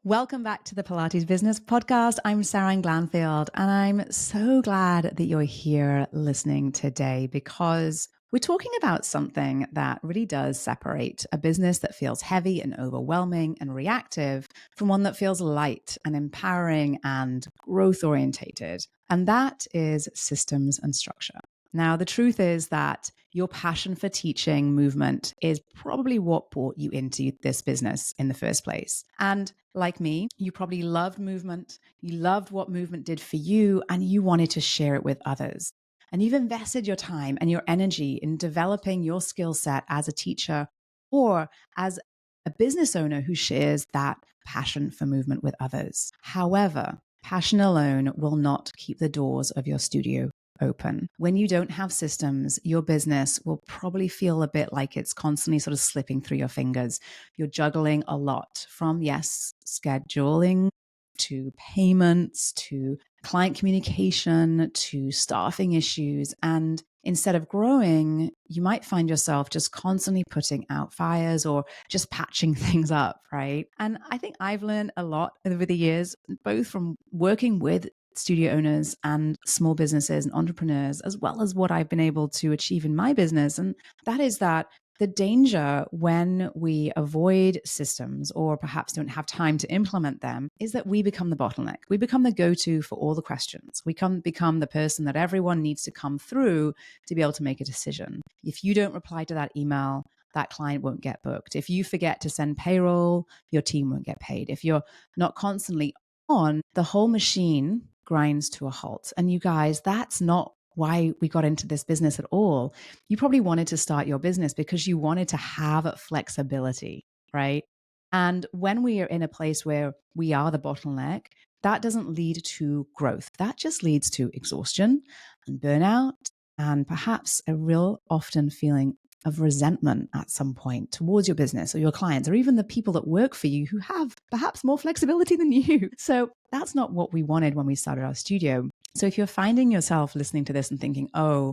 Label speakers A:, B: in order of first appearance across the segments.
A: Welcome back to the Pilates Business Podcast. I'm Seran Glanfield, and I'm so glad that you're here listening today because we're talking about something that really does separate a business that feels heavy and overwhelming and reactive from one that feels light and empowering and growth orientated. And that is systems and structure. Now, the truth is that your passion for teaching movement is probably what brought you into this business in the first place. And like me, you probably loved movement, you loved what movement did for you, and you wanted to share it with others. And you've invested your time and your energy in developing your skill set as a teacher or as a business owner who shares that passion for movement with others. However, passion alone will not keep the doors of your studio open. When you don't have systems, your business will probably feel a bit like it's constantly sort of slipping through your fingers. You're juggling a lot from, yes, scheduling to payments to client communication to staffing issues. And instead of growing, you might find yourself just constantly putting out fires or just patching things up, right? And I think I've learned a lot over the years, both from working with studio owners and small businesses and entrepreneurs, as well as what I've been able to achieve in my business. And that is that the danger when we avoid systems or perhaps don't have time to implement them is that we become the bottleneck. We become the go-to for all the questions. We become the person that everyone needs to come through to be able to make a decision. If you don't reply to that email, that client won't get booked. If you forget to send payroll, your team won't get paid. If you're not constantly on, the whole machine grinds to a halt. And you guys, that's not why we got into this business at all. You probably wanted to start your business because you wanted to have flexibility, right? And when we are in a place where we are the bottleneck, that doesn't lead to growth. That just leads to exhaustion and burnout and perhaps a real often feeling of resentment at some point towards your business or your clients or even the people that work for you who have perhaps more flexibility than you. So that's not what we wanted when we started our studio. So if you're finding yourself listening to this and thinking, oh,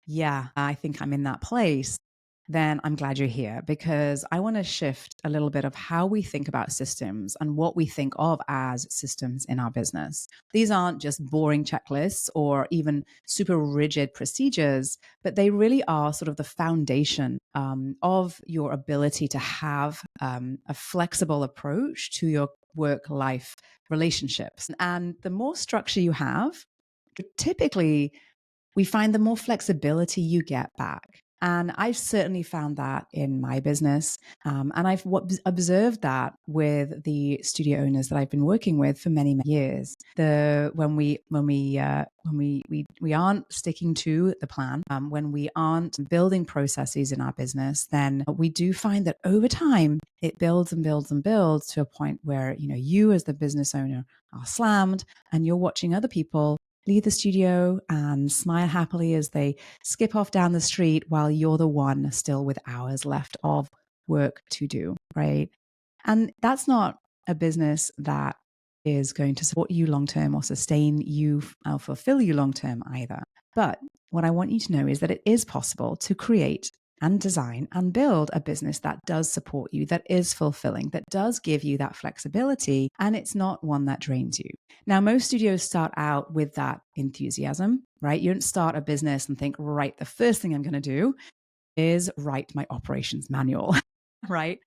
A: yeah, I think I'm in that place, then I'm glad you're here because I want to shift a little bit of how we think about systems and what we think of as systems in our business. These aren't just boring checklists or even super rigid procedures, but they really are sort of the foundation of your ability to have a flexible approach to your work-life relationships. And the more structure you have, typically we find the more flexibility you get back. And I've certainly found that in my business. And I've observed that with the studio owners that I've been working with for many, many years. When we aren't sticking to the plan, when we aren't building processes in our business, then we do find that over time it builds and builds and builds to a point where, you as the business owner are slammed and you're watching other people leave the studio and smile happily as they skip off down the street while you're the one still with hours left of work to do, right? And that's not a business that is going to support you long-term or sustain you or fulfill you long-term either. But what I want you to know is that it is possible to create and design and build a business that does support you, that is fulfilling, that does give you that flexibility, and it's not one that drains you. Now, most studios start out with that enthusiasm, right? You don't start a business and think, right, the first thing I'm going to do is write my operations manual, right?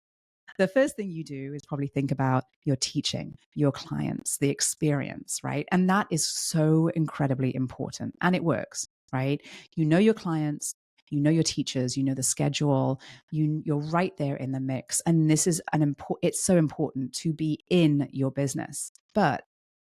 A: The first thing you do is probably think about your teaching, your clients, the experience, right? And that is so incredibly important. And it works, right? You know your clients, you know your teachers, you know the schedule, you're right there in the mix. And this is it's so important to be in your business. But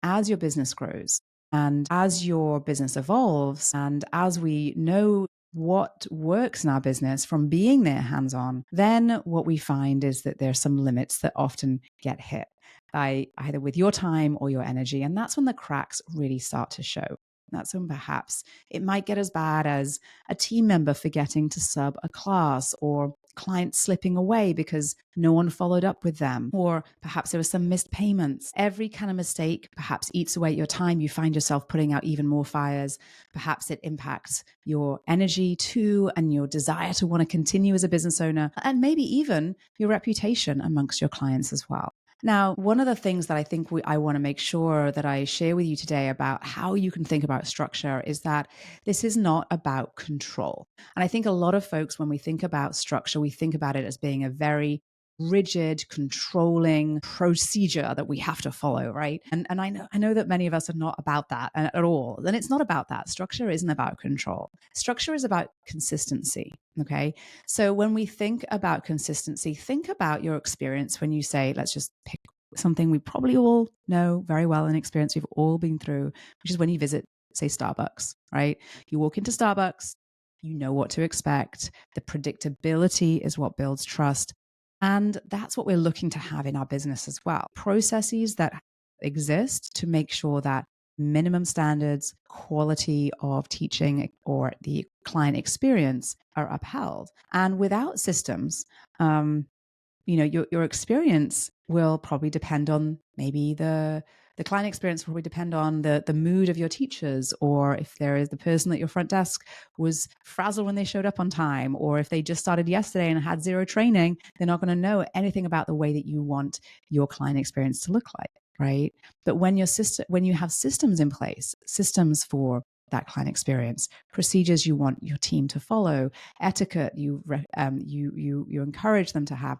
A: as your business grows and as your business evolves and as we know what works in our business from being there hands-on, then what we find is that there are some limits that often get hit by either with your time or your energy. And that's when the cracks really start to show. That's when perhaps it might get as bad as a team member forgetting to sub a class or clients slipping away because no one followed up with them, or perhaps there were some missed payments. Every kind of mistake perhaps eats away at your time. You find yourself putting out even more fires. Perhaps it impacts your energy too and your desire to want to continue as a business owner, and maybe even your reputation amongst your clients as well. Now, one of the things that I think I want to make sure that I share with you today about how you can think about structure is that this is not about control. And I think a lot of folks, when we think about structure, we think about it as being a very rigid, controlling procedure that we have to follow, right? And I know that many of us are not about that at all. And it's not about that. Structure isn't about control. Structure is about consistency. Okay. So when we think about consistency, think about your experience when you say, let's just pick something we probably all know very well and experience we've all been through, which is when you visit, say, Starbucks, right? You walk into Starbucks, you know what to expect. The predictability is what builds trust. And that's what we're looking to have in our business as well. Processes that exist to make sure that minimum standards, quality of teaching, or the client experience are upheld. And without systems, your experience will probably depend on maybe the client experience will probably depend on the mood of your teachers, or if there is the person at your front desk was frazzled when they showed up on time, or if they just started yesterday and had zero training, they're not going to know anything about the way that you want your client experience to look like, right? But when you have systems in place, systems for that client experience, procedures you want your team to follow, etiquette you encourage them to have,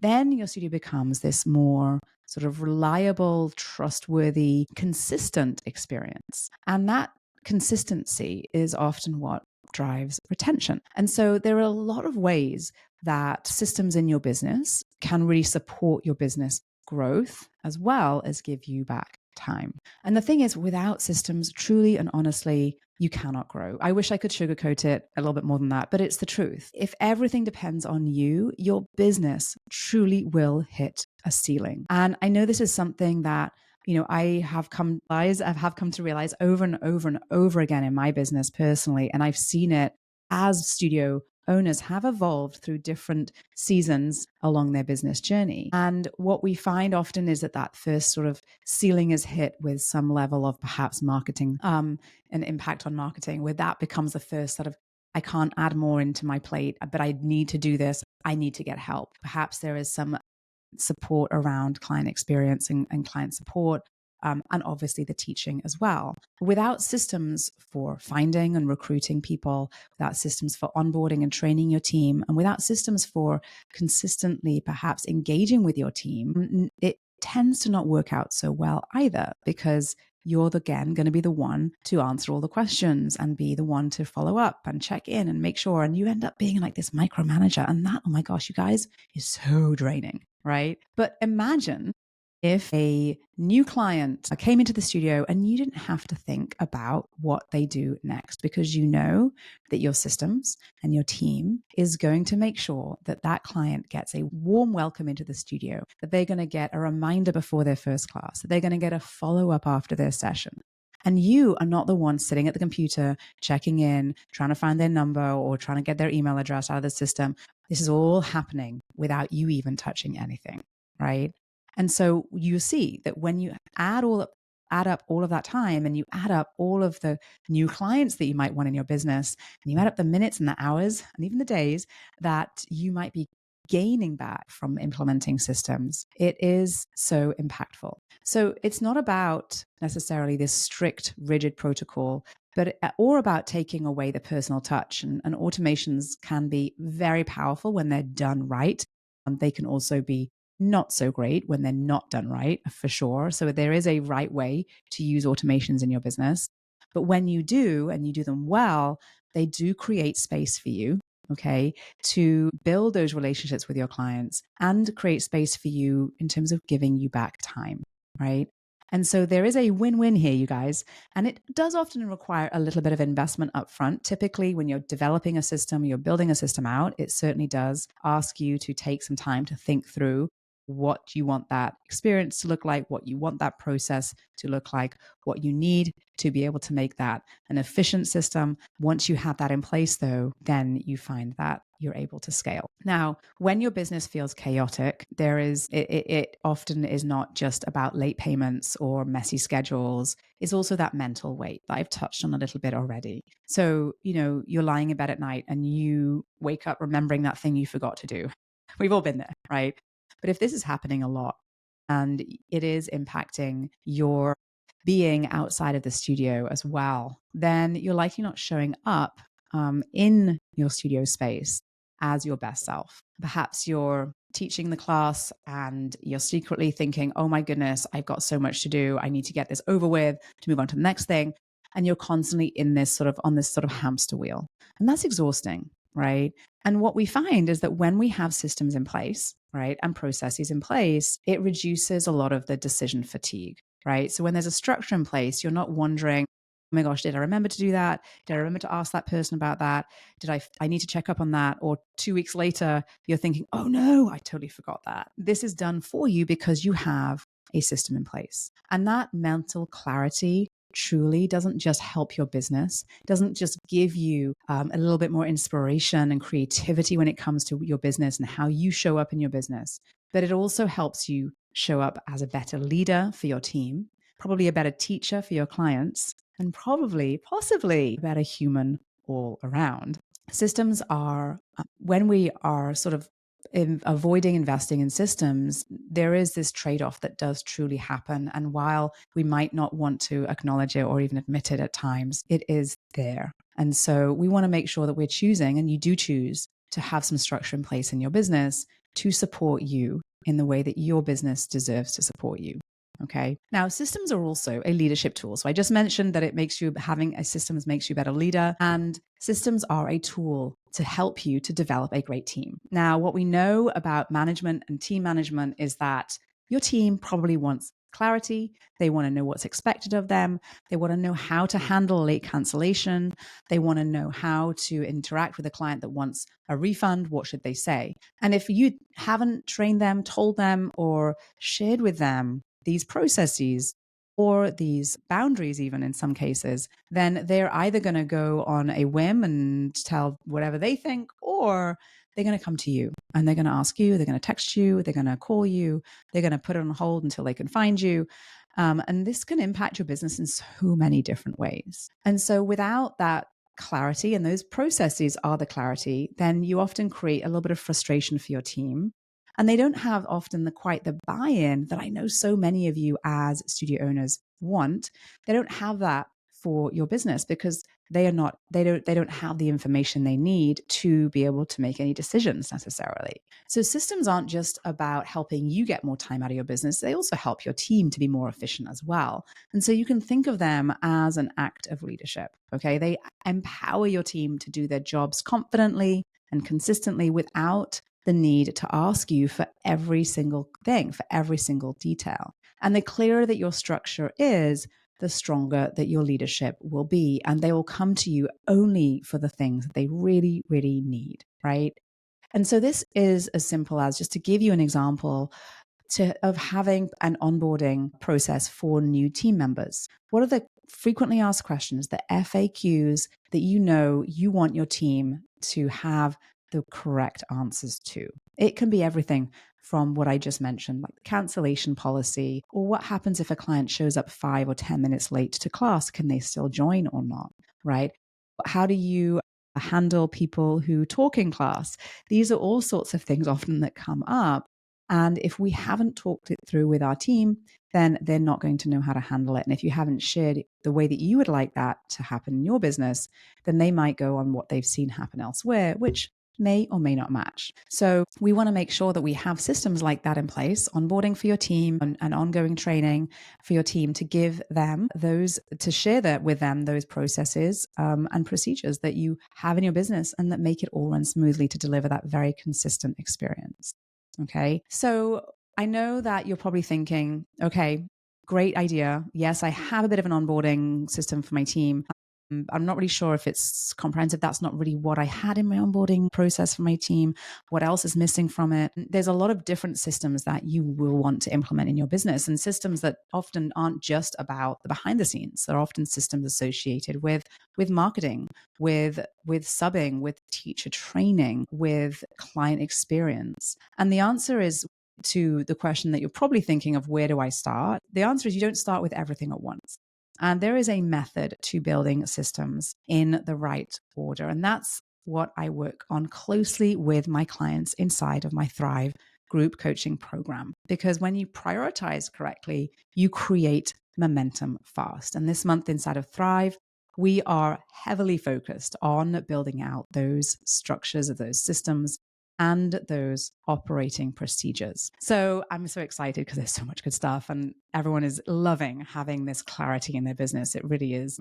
A: then your studio becomes this more sort of reliable, trustworthy, consistent experience. And that consistency is often what drives retention. And so there are a lot of ways that systems in your business can really support your business growth as well as give you back time. And the thing is, without systems, truly and honestly, you cannot grow. I wish I could sugarcoat it a little bit more than that, but it's the truth. If everything depends on you, your business truly will hit a ceiling. And I know this is something that I have come to realize over and over and over again in my business personally, and I've seen it as studio owners have evolved through different seasons along their business journey. And what we find often is that first sort of ceiling is hit with some level of perhaps marketing, an impact on marketing, where that becomes the first sort of, I can't add more into my plate, but I need to do this. I need to get help. Perhaps there is some support around client experience and client support. And obviously the teaching as well. Without systems for finding and recruiting people, without systems for onboarding and training your team, and without systems for consistently perhaps engaging with your team, it tends to not work out so well either, because you're again going to be the one to answer all the questions and be the one to follow up and check in and make sure. And you end up being like this micromanager. And that, oh my gosh, you guys, is so draining, right? But imagine if a new client came into the studio and you didn't have to think about what they do next, because you know that your systems and your team is going to make sure that that client gets a warm welcome into the studio, that they're going to get a reminder before their first class, that they're going to get a follow-up after their session. And you are not the one sitting at the computer, checking in, trying to find their number or trying to get their email address out of the system. This is all happening without you even touching anything, right? And so you see that when you add up all of that time, and you add up all of the new clients that you might want in your business, and you add up the minutes and the hours and even the days that you might be gaining back from implementing systems, it is so impactful. So it's not about necessarily this strict, rigid protocol, or about taking away the personal touch. And automations can be very powerful when they're done right. They can also be not so great when they're not done right, for sure. So there is a right way to use automations in your business. But when you do, and you do them well, they do create space for you, okay, to build those relationships with your clients and create space for you in terms of giving you back time, right? And so there is a win-win here, you guys. And it does often require a little bit of investment up front. Typically, when you're developing a system, you're building a system out, it certainly does ask you to take some time to think through what you want that experience to look like, what you want that process to look like, what you need to be able to make that an efficient system. Once you have that in place, though, then you find that you're able to scale. Now, when your business feels chaotic, it often is not just about late payments or messy schedules. It's also that mental weight that I've touched on a little bit already. So, you're lying in bed at night and you wake up remembering that thing you forgot to do. We've all been there, right? But if this is happening a lot, and it is impacting your being outside of the studio as well, then you're likely not showing up in your studio space as your best self. Perhaps you're teaching the class and you're secretly thinking, oh my goodness, I've got so much to do. I need to get this over with to move on to the next thing. And you're constantly in this sort of on this sort of hamster wheel. And that's exhausting, right? And what we find is that when we have systems in place, right, and processes in place, it reduces a lot of the decision fatigue, right? So when there's a structure in place, you're not wondering, oh my gosh, did I remember to do that? Did I remember to ask that person about that? I need to check up on that? Or 2 weeks later, you're thinking, oh no, I totally forgot that. This is done for you because you have a system in place. And that mental clarity truly doesn't just help your business, doesn't just give you a little bit more inspiration and creativity when it comes to your business and how you show up in your business, but it also helps you show up as a better leader for your team, probably a better teacher for your clients, and probably, possibly, a better human all around. Systems are, when we are sort of avoiding investing in systems, there is this trade-off that does truly happen. And while we might not want to acknowledge it or even admit it at times, it is there. And so we want to make sure that we're choosing, and you do choose, to have some structure in place in your business to support you in the way that your business deserves to support you. Okay. Now, systems are also a leadership tool. So I just mentioned that having a systems makes you a better leader, and systems are a tool to help you to develop a great team. Now, what we know about management and team management is that your team probably wants clarity. They want to know what's expected of them. They want to know how to handle late cancellation. They want to know how to interact with a client that wants a refund. What should they say? And if you haven't trained them, told them, or shared with them these processes or these boundaries, even in some cases, then they're either going to go on a whim and tell whatever they think, or they're going to come to you and they're going to ask you, they're going to text you, they're going to call you, they're going to put it on hold until they can find you. And this can impact your business in so many different ways. And so without that clarity, and those processes are the clarity, then you often create a little bit of frustration for your team. And they don't have often quite the buy-in that I know so many of you as studio owners want. They don't have that for your business because they don't have the information they need to be able to make any decisions necessarily. So systems aren't just about helping you get more time out of your business. They also help your team to be more efficient as well. And so you can think of them as an act of leadership. Okay. They empower your team to do their jobs confidently and consistently without the need to ask you for every single thing, for every single detail. And the clearer that your structure is, the stronger that your leadership will be. And they will come to you only for the things that they really, really need, right? And so this is as simple as, just to give you an example, of having an onboarding process for new team members. What are the frequently asked questions, the FAQs that you want your team to have the correct answers to? It can be everything from what I just mentioned, like the cancellation policy, or what happens if a client shows up 5 or 10 minutes late to class? Can they still join or not, right? How do you handle people who talk in class? These are all sorts of things often that come up. And if we haven't talked it through with our team, then they're not going to know how to handle it. And if you haven't shared the way that you would like that to happen in your business, then they might go on what they've seen happen elsewhere, which may or may not match. So we want to make sure that we have systems like that in place, onboarding for your team and ongoing training for your team, to give them those, to share that with them, those processes and procedures that you have in your business and that make it all run smoothly to deliver that very consistent experience. Okay. So I know that you're probably thinking, okay, great idea. Yes, I have a bit of an onboarding system for my team. I'm not really sure if it's comprehensive. That's not really what I had in my onboarding process for my team. What else is missing from it? There's a lot of different systems that you will want to implement in your business, and systems that often aren't just about the behind the scenes. They're often systems associated with marketing, with subbing, with teacher training, with client experience. And the answer is, to the question that you're probably thinking of, where do I start? The answer is, you don't start with everything at once. And there is a method to building systems in the right order. And that's what I work on closely with my clients inside of my Thrive group coaching program. Because when you prioritize correctly, you create momentum fast. And this month inside of Thrive, we are heavily focused on building out those structures of those systems and those operating procedures. So I'm so excited because there's so much good stuff and everyone is loving having this clarity in their business. It really is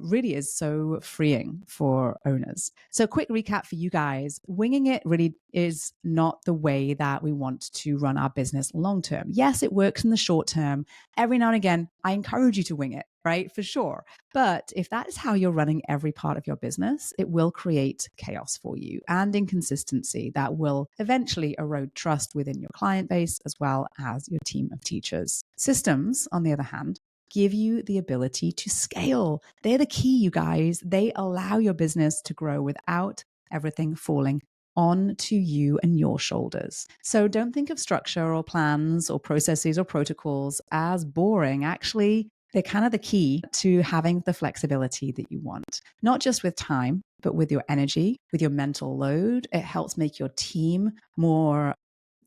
A: so freeing for owners. So quick recap for you guys. Winging it really is not the way that we want to run our business long term. Yes, it works in the short term. Every now and again, I encourage you to wing it, right? For sure. But if that is how you're running every part of your business, it will create chaos for you and inconsistency that will eventually erode trust within your client base as well as your team of teachers. Systems, on the other hand, give you the ability to scale. They're the key, you guys. They allow your business to grow without everything falling onto you and your shoulders. So don't think of structure or plans or processes or protocols as boring. Actually, they're kind of the key to having the flexibility that you want, not just with time, but with your energy, with your mental load. It helps make your team more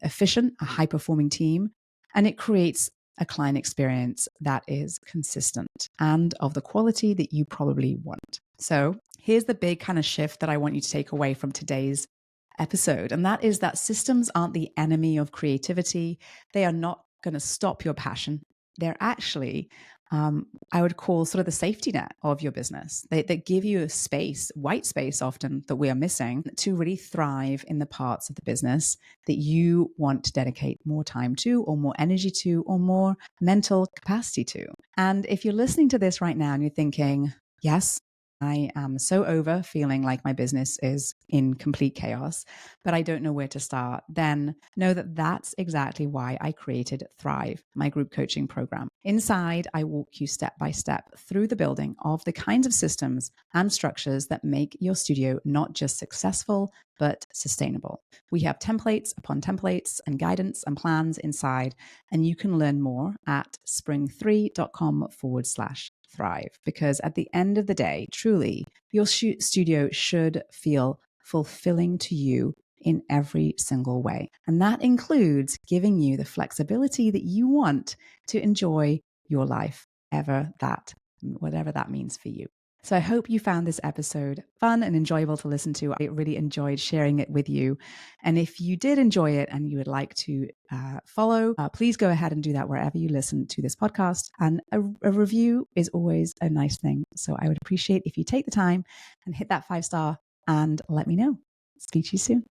A: efficient, a high-performing team, and it creates a client experience that is consistent and of the quality that you probably want. So here's the big kind of shift that I want you to take away from today's episode, and that is that systems aren't the enemy of creativity. They are not going to stop your passion. They're actually, I would call sort of the safety net of your business. They give you a space, white space often, that we are missing to really thrive in the parts of the business that you want to dedicate more time to or more energy to or more mental capacity to. And if you're listening to this right now and you're thinking, yes, I am so over feeling like my business is in complete chaos, but I don't know where to start, then know that that's exactly why I created Thrive, my group coaching program. Inside, I walk you step by step through the building of the kinds of systems and structures that make your studio not just successful, but sustainable. We have templates upon templates and guidance and plans inside, and you can learn more at spring3.com/thrive, because at the end of the day, truly, your studio should feel fulfilling to you in every single way. And that includes giving you the flexibility that you want to enjoy your life, whatever that means for you. So I hope you found this episode fun and enjoyable to listen to. I really enjoyed sharing it with you. And if you did enjoy it and you would like to follow, please go ahead and do that wherever you listen to this podcast. And a review is always a nice thing. So I would appreciate if you take the time and hit that 5-star and let me know. Speak to you soon.